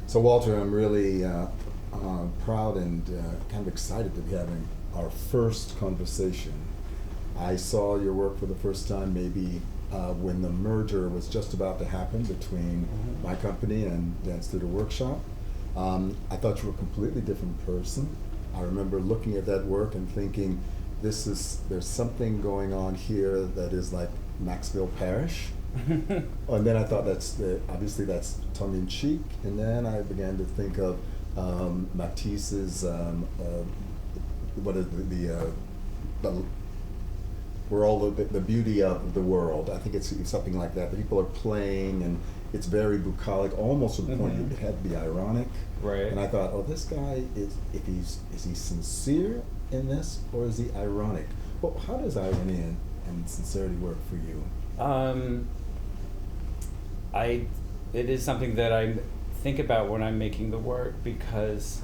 So Walter, I'm really proud and kind of excited to be having our first conversation. I saw your work for the first time maybe when the merger was just about to happen between my company and Dance Theater Workshop. I thought you were a completely different person. I remember looking at that work and thinking, there's something going on here that is like Maxville Parish. And then I thought obviously that's tongue in cheek. And then I began to think of Matisse's what is the we're all the beauty of the world. I think it's something like that. The people are playing, and it's very bucolic, almost to the point it had to be ironic. Right. And I thought, oh, this guy is he sincere in this, or is he ironic? Well, how does irony and sincerity work for you? It is something that I think about when I'm making the work, because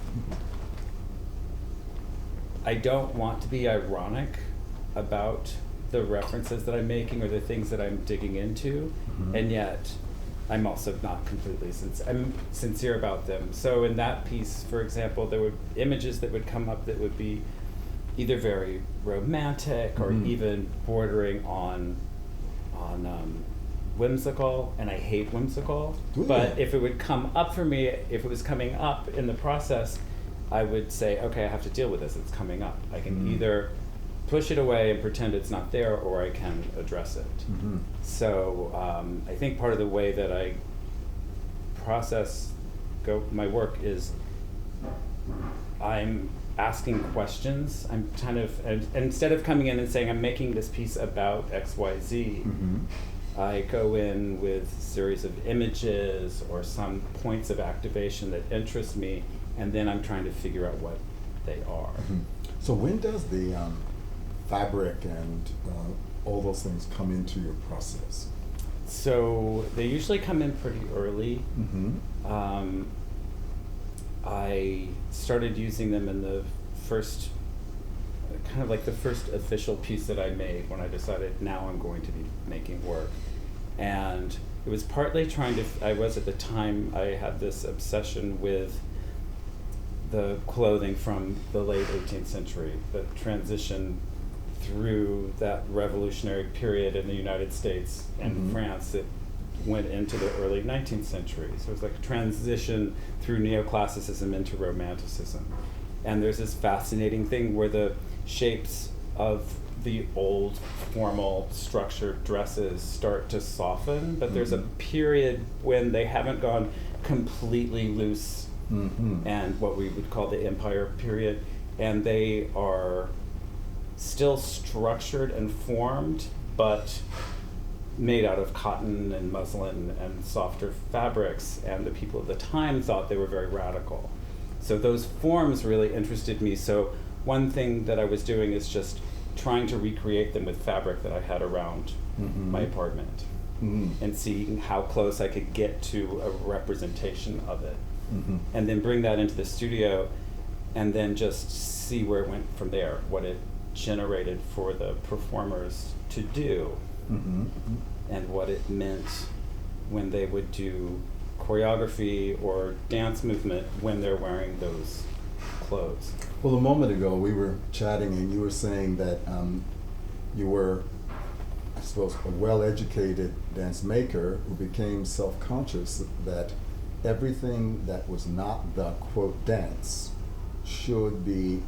I don't want to be ironic about the references that I'm making or the things that I'm digging into, and yet I'm also not completely I'm sincere about them. So in that piece, for example, there were images that would come up that would be either very romantic or even bordering on whimsical, and I hate whimsical. But if it would come up for me, if it was coming up in the process, I would say, okay, I have to deal with this, it's coming up. I can either push it away and pretend it's not there, or I can address it. So I think part of the way that I process my work is I'm asking questions. I'm kind of, and instead of coming in and saying I'm making this piece about XYZ, I go in with a series of images or some points of activation that interest me, and then I'm trying to figure out what they are. So when does the fabric and all those things come into your process? So they usually come in pretty early. I started using them in the first, kind of like the first official piece that I made when I decided now I'm going to be making work. And it was partly I was at the time, I had this obsession with the clothing from the late 18th century, the transition through that revolutionary period in the United States and France that went into the early 19th century. So it was like a transition through neoclassicism into romanticism. And there's this fascinating thing where the shapes of the old formal structured dresses start to soften, but there's a period when they haven't gone completely loose, and what we would call the Empire period, and they are still structured and formed, but made out of cotton and muslin and softer fabrics, and the people of the time thought they were very radical. So those forms really interested me. So one thing that I was doing is just trying to recreate them with fabric that I had around my apartment, and seeing how close I could get to a representation of it, and then bring that into the studio, and then just see where it went from there, what it generated for the performers to do, and what it meant when they would do choreography or dance movement when they're wearing those clothes. Well, a moment ago we were chatting and you were saying that you were, I suppose, a well-educated dance maker who became self-conscious that everything that was not the, quote, dance should be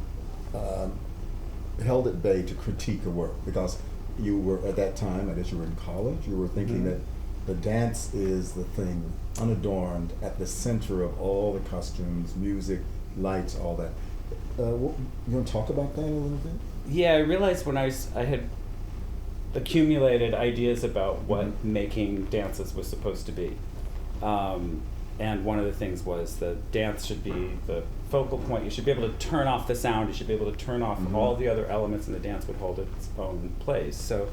held at bay to critique a work, because you were, at that time, I guess you were in college, you were thinking that the dance is the thing, unadorned, at the center of all the costumes, music, lights, all that. You want to talk about that a little bit? Yeah, I realized when I had accumulated ideas about what making dances was supposed to be. And one of the things was the dance should be the focal point. You should be able to turn off the sound. You should be able to turn off all the other elements, and the dance would hold its own place. So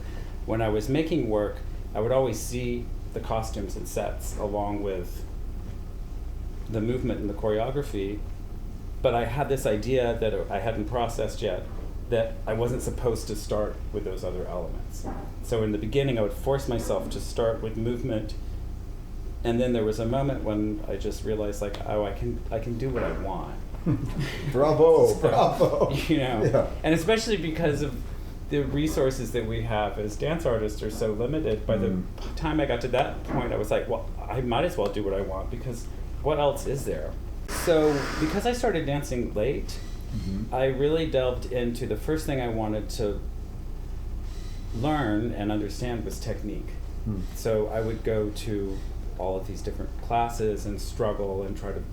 when I was making work, I would always see the costumes and sets along with the movement and the choreography. But I had this idea that I hadn't processed yet, that I wasn't supposed to start with those other elements. So in the beginning, I would force myself to start with movement And then there was a moment when I just realized, like, oh, I can do what I want. Bravo, So, bravo. You know, Yeah. and especially because of the resources that we have as dance artists are so limited. By the time I got to that point, I was like, well, I might as well do what I want, because what else is there? So because I started dancing late, I really delved into the first thing I wanted to learn and understand was technique. So I would go to all of these different classes and struggle and try to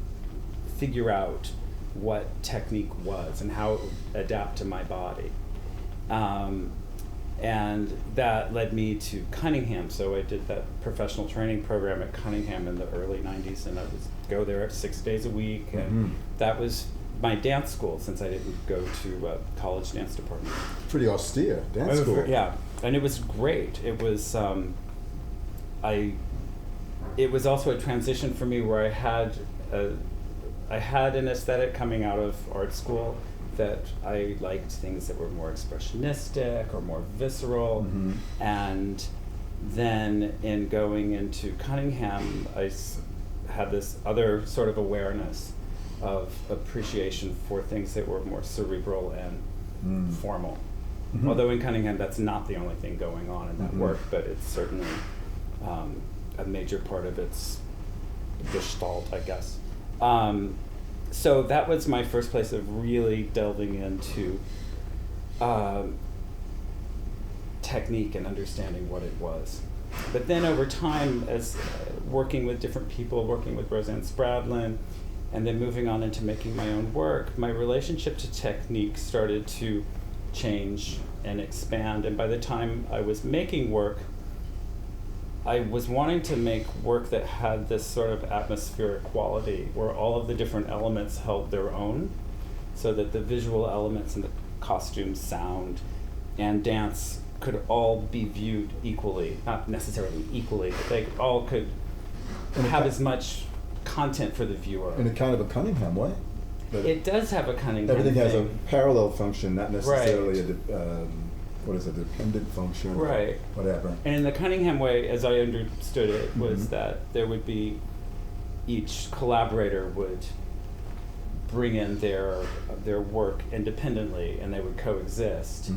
figure out what technique was and how it would adapt to my body. And that led me to Cunningham. So I did that professional training program at Cunningham in the early 90s, and I would go there 6 days a week. And that was my dance school, since I didn't go to college dance department. Pretty austere dance school. Yeah, and it was great. It was, it was also a transition for me where I had an aesthetic coming out of art school that I liked things that were more expressionistic or more visceral. And then in going into Cunningham, I had this other sort of awareness of appreciation for things that were more cerebral and formal. Although in Cunningham, that's not the only thing going on in that work, but it's certainly a major part of its gestalt, I guess. So that was my first place of really delving into technique and understanding what it was. But then over time, as working with different people, working with Roseanne Spradlin, and then moving on into making my own work, my relationship to technique started to change and expand. And by the time I was making work, I was wanting to make work that had this sort of atmospheric quality, where all of the different elements held their own, so that the visual elements and the costume, sound, and dance could all be viewed equally. Not necessarily equally, but they all could have as much content for the viewer. In a kind of a Cunningham way. It does have a Cunningham Everything has a thing. parallel function, not necessarily Right. What is it, a dependent function, Right. or whatever. And in the Cunningham way, as I understood it, was that there would be, each collaborator would bring in their work independently, and they would coexist.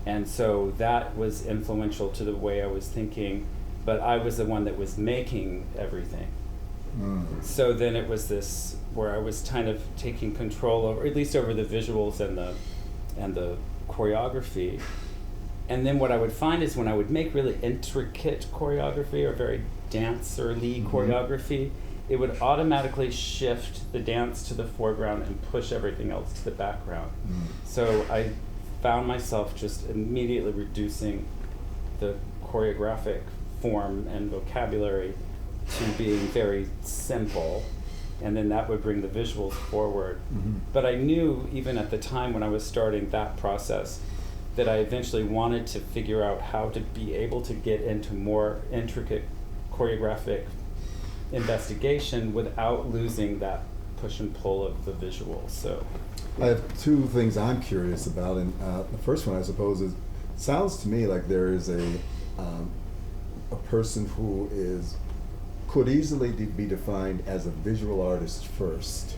And so that was influential to the way I was thinking, but I was the one that was making everything. So then it was this where I was kind of taking control over, at least over the visuals and the choreography. And then what I would find is when I would make really intricate choreography or very dancerly choreography, it would automatically shift the dance to the foreground and push everything else to the background. So I found myself just immediately reducing the choreographic form and vocabulary to being very simple, and then that would bring the visuals forward. But I knew, even at the time when I was starting that process, that I eventually wanted to figure out how to be able to get into more intricate choreographic investigation without losing that push and pull of the visuals. So I have two things I'm curious about, and the first one, I suppose, is, sounds to me like there is a person who could easily be defined as a visual artist first,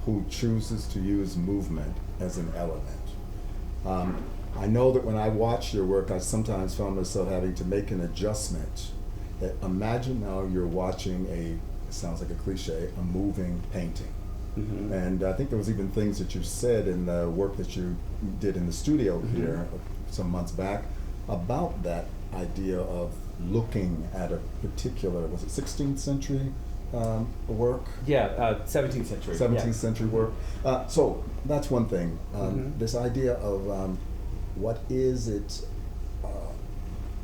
who chooses to use movement as an element. I know that when I watch your work, I sometimes found myself having to make an adjustment. Imagine now you're watching it sounds like a cliche, a moving painting. And I think there was even things that you said in the work that you did in the studio here some months back about that idea of looking at a particular, was it 16th century work? Yeah, 17th century. 17th century work. So that's one thing. This idea of what is it?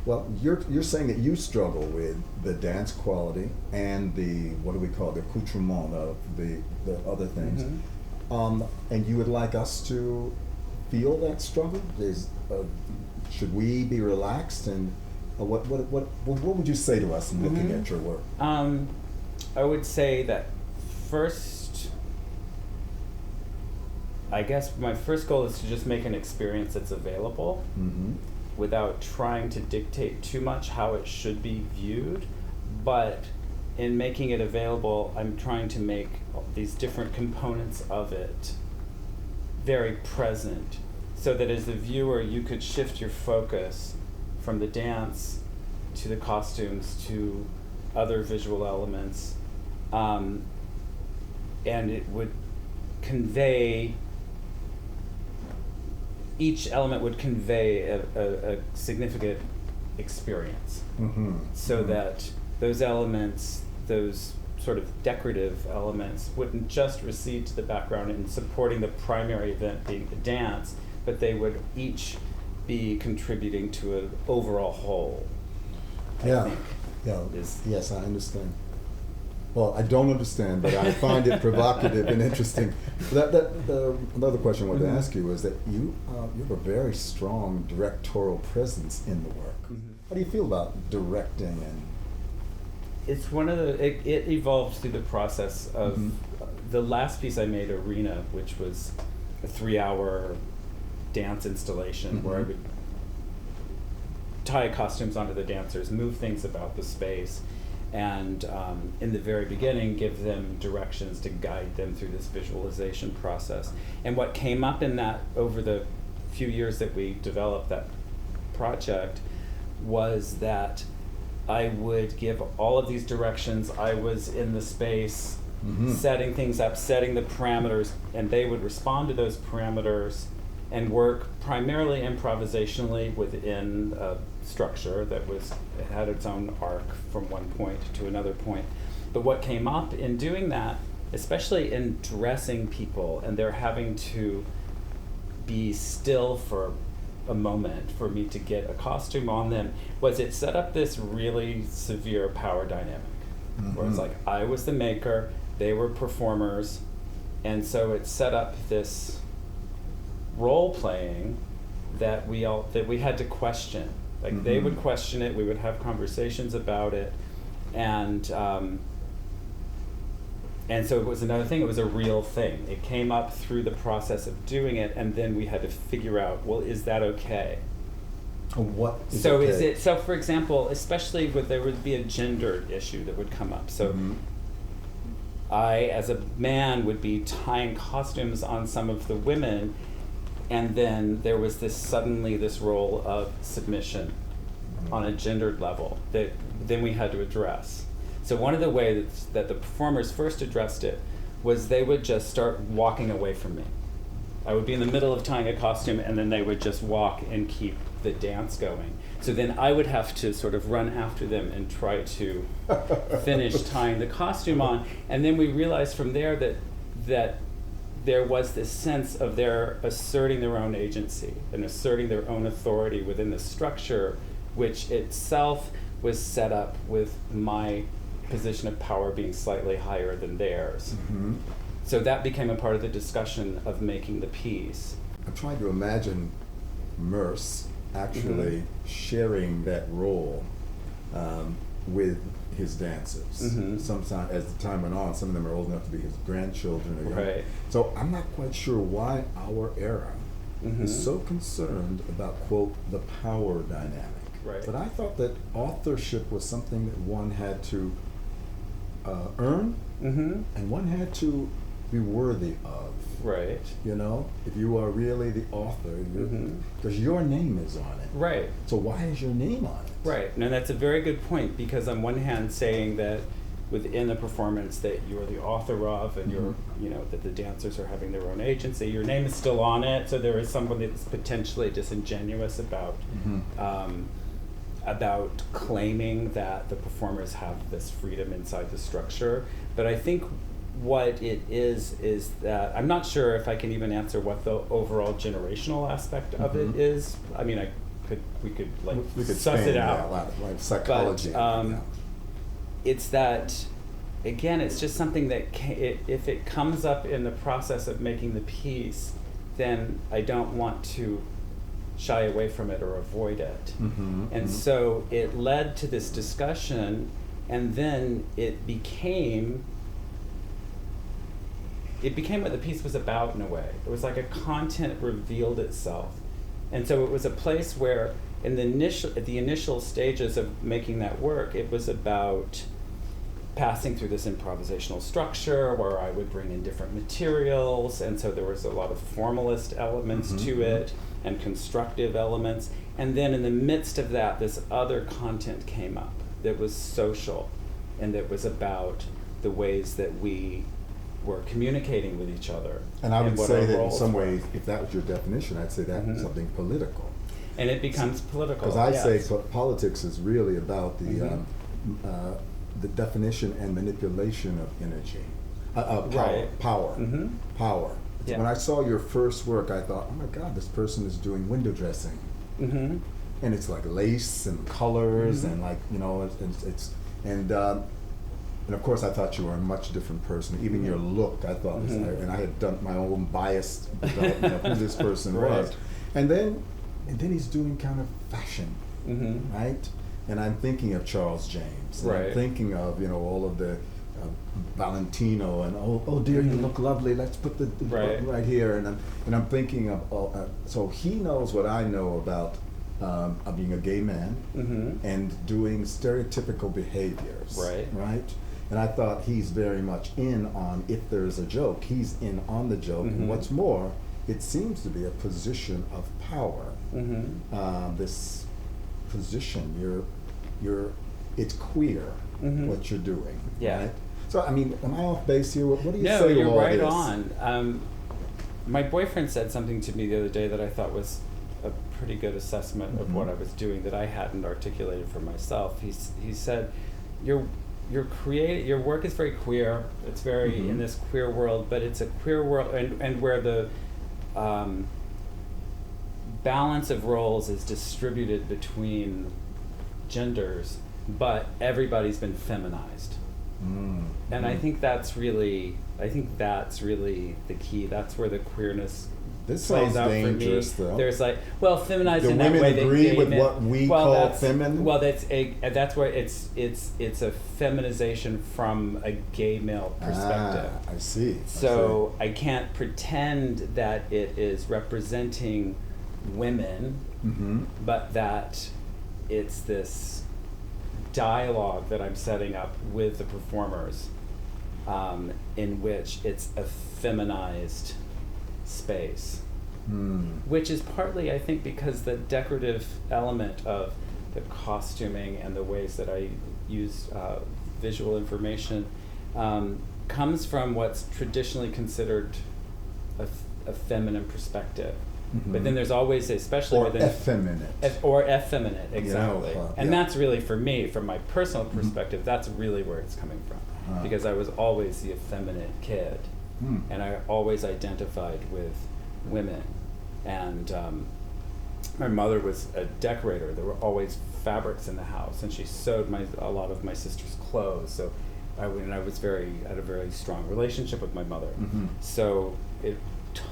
Well, you're saying that you struggle with the dance quality and the, what do we call it, the accoutrement of the other things, and you would like us to feel that struggle? Should we be relaxed, and what would you say to us in looking at your work? I would say that first, I guess my first goal is to just make an experience that's available without trying to dictate too much how it should be viewed, but in making it available, I'm trying to make these different components of it very present, so that as a viewer you could shift your focus from the dance to the costumes to other visual elements, and it would convey, each element would convey a significant experience, so that those elements, those sort of decorative elements, wouldn't just recede to the background in supporting the primary event being the dance, but they would each be contributing to an overall whole. I think Yes, I understand. Well, I don't understand, but I find it provocative and interesting. Another question I wanted to ask you is that you have a very strong directorial presence in the work. How do you feel about directing? And it's one of the, it evolved through the process of the last piece I made, Arena, which was a 3-hour dance installation where I would tie costumes onto the dancers, move things about the space, and in the very beginning give them directions to guide them through this visualization process. And what came up in that over the few years that we developed that project was that I would give all of these directions. I was in the space setting things up, setting the parameters, and they would respond to those parameters and work primarily improvisationally within a structure that it had its own arc from one point to another point. But what came up in doing that, especially in dressing people and they're having to be still for a moment for me to get a costume on them, was it set up this really severe power dynamic where it's like I was the maker, they were performers, and so it set up this role playing that we had to question. Like they would question it, we would have conversations about it, and so it was another thing. It was a real thing. It came up through the process of doing it, and then we had to figure out, well, is that okay? What is so okay? Is it so? For example, especially there would be a gender issue that would come up. So I, as a man, would be tying costumes on some of the women. And then there was suddenly this role of submission on a gendered level that then we had to address. So one of the ways that the performers first addressed it was they would just start walking away from me. I would be in the middle of tying a costume and then they would just walk and keep the dance going. So then I would have to sort of run after them and try to finish tying the costume on. And then we realized from there that there was this sense of their asserting their own agency and asserting their own authority within the structure, which itself was set up with my position of power being slightly higher than theirs. So that became a part of the discussion of making the piece. I'm trying to imagine Merce actually sharing that role with his dancers. Sometimes, as the time went on, some of them are old enough to be his grandchildren or young. Right. So I'm not quite sure why our era is so concerned about, quote, the power dynamic. Right. But I thought that authorship was something that one had to earn and one had to be worthy of. Right. You know, if you are really the author, because your name is on it. Right. So why is your name on it? Right. And that's a very good point, because on one hand saying that within the performance that you're the author of and you're, you know, that the dancers are having their own agency, your name is still on it, so there is somebody that's potentially disingenuous about claiming that the performers have this freedom inside the structure. But I think what it is that I'm not sure if I can even answer what the overall generational aspect of it is. I mean, we could suss it out. Like psychology. But it's that, again, it's just something that if it comes up in the process of making the piece, then I don't want to shy away from it or avoid it. And so it led to this discussion, and then it became what the piece was about in a way. It was like a content revealed itself. And so it was a place where at the initial stages of making that work, it was about passing through this improvisational structure where I would bring in different materials, and so there was a lot of formalist elements to it and constructive elements. And then in the midst of that, this other content came up that was social, and that was about the ways that we were communicating with each other. And I would what say our that in roles some were. ways, if that was your definition, I'd say that's something political. And it becomes political. Because I yes. say politics is really about the definition and manipulation of energy, power, Right. power, power. Yeah. When I saw your first work, I thought, oh my God, this person is doing window dressing. And it's like lace and colors and like, you know, and of course I thought you were a much different person. Even your look, I thought, was, and I had done my own biased development of who this person was. And then he's doing kind of fashion, right? And I'm thinking of Charles James. And I'm thinking of, you know, all of the Valentino and oh dear, you look lovely. Let's put the button right here. And I'm thinking of so he knows what I know about being a gay man and doing stereotypical behaviors, right? And I thought he's very much in on, if there's a joke, he's in on the joke. And what's more, it seems to be a position of power. This position, it's queer what you're doing. Right? So I mean, am I off base here? What do you say to all this? No, you're right on. My boyfriend said something to me the other day that I thought was a pretty good assessment of what I was doing that I hadn't articulated for myself. He said, your work is very queer. It's very in this queer world, but it's a queer world, and where the balance of roles is distributed between genders, but everybody's been feminized. And I think that's really the key. That's where the queerness This plays sounds out dangerous, for me. though. There's like, well, feminized Do in that way. women agree gay with men, what we well, call that's, feminine? Well, that's where it's a feminization from a gay male perspective. I see. So I can't pretend that it is representing women, but that it's this dialogue that I'm setting up with the performers, in which it's a feminized space, which is partly, I think, because the decorative element of the costuming and the ways that I use visual information comes from what's traditionally considered a feminine perspective. But then there's always, especially or within effeminate. or effeminate, exactly. And yeah. that's really, for me, from my personal perspective, that's really where it's coming from. Because I was always the effeminate kid. And I always identified with women. And my mother was a decorator. There were always fabrics in the house, and she sewed a lot of my sister's clothes. So I had a very strong relationship with my mother. So it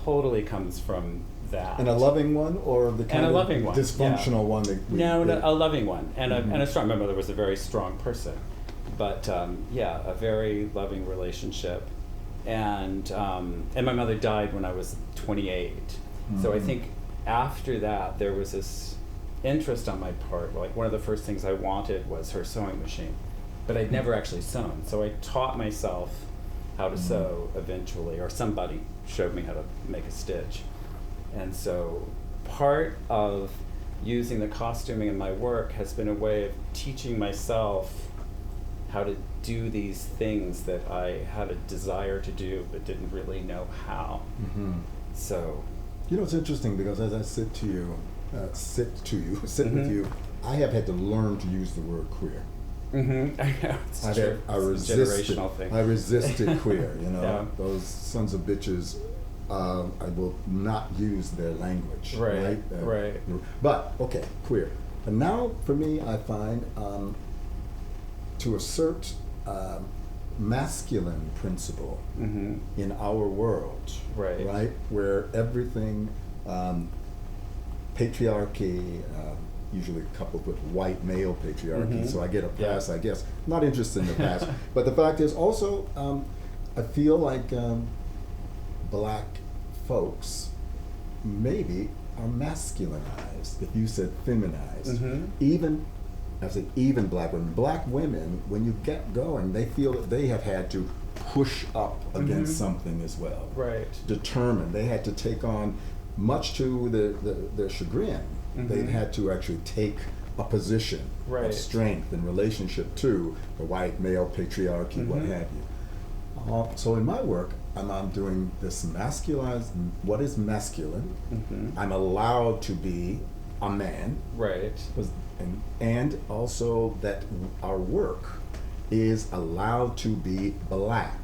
totally comes from that. And a loving one, or the kind of dysfunctional one? A loving one, and a strong. My mother was a very strong person, but a very loving relationship. And my mother died when I was 28. So I think after that there was this interest on my part. Like, one of the first things I wanted was her sewing machine, but I'd never actually sewn. So I taught myself how to sew eventually, or somebody showed me how to make a stitch. And so part of using the costuming in my work has been a way of teaching myself how to do these things that I had a desire to do but didn't really know how. So, you know, it's interesting because as I sit with you, I have had to learn to use the word queer. I know, it's true. I It's a generational thing. I resisted queer. You know, Yeah. those sons of bitches. I will not use their language. Right. But okay, queer. And now, for me, I find to assert masculine principle in our world, right, where everything, patriarchy, usually coupled with white male patriarchy, so I get a pass, I guess. Not interested in the pass. But the fact is also, I feel like black folks maybe are masculinized, if you said feminized. Even I say even black women. Black women, when you get going, they feel that they have had to push up against something as well. Right. Determined. They had to take on, much to their chagrin, they've had to actually take a position of strength in relationship to the white male patriarchy, what have you. So in my work, I'm doing this masculinized, what is masculine? I'm allowed to be a man. Right. And also that our work is allowed to be black.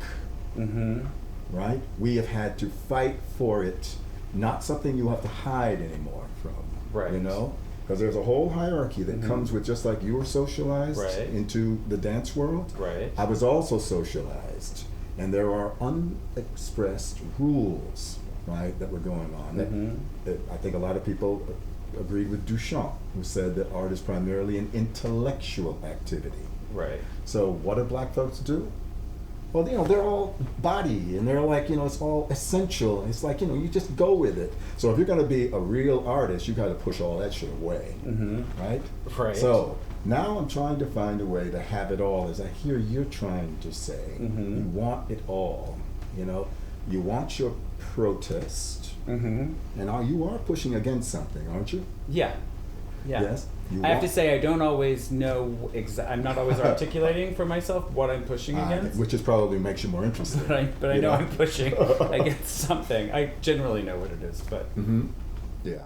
Right? We have had to fight for it, not something you have to hide anymore from. Right. You know? Because there's a whole hierarchy that comes with, just like you were socialized into the dance world. Right. I was also socialized. And there are unexpressed rules, right, that were going on. That I think a lot of people agreed with Duchamp, who said that art is primarily an intellectual activity. Right. So what do black folks do? Well, you know, they're all body, and they're like, you know, it's all essential. It's like, you know, you just go with it. So if you're going to be a real artist, you got to push all that shit away, right? Right. So now I'm trying to find a way to have it all, as I hear you're trying to say. You want it all, you know. You want your protest, and you are pushing against something, aren't you? Yeah. Yeah. Yes. I have to say, I don't always know. I'm not always articulating for myself what I'm pushing against. Which is probably makes you more interested. But I know I'm pushing against something. I generally know what it is, but Yeah.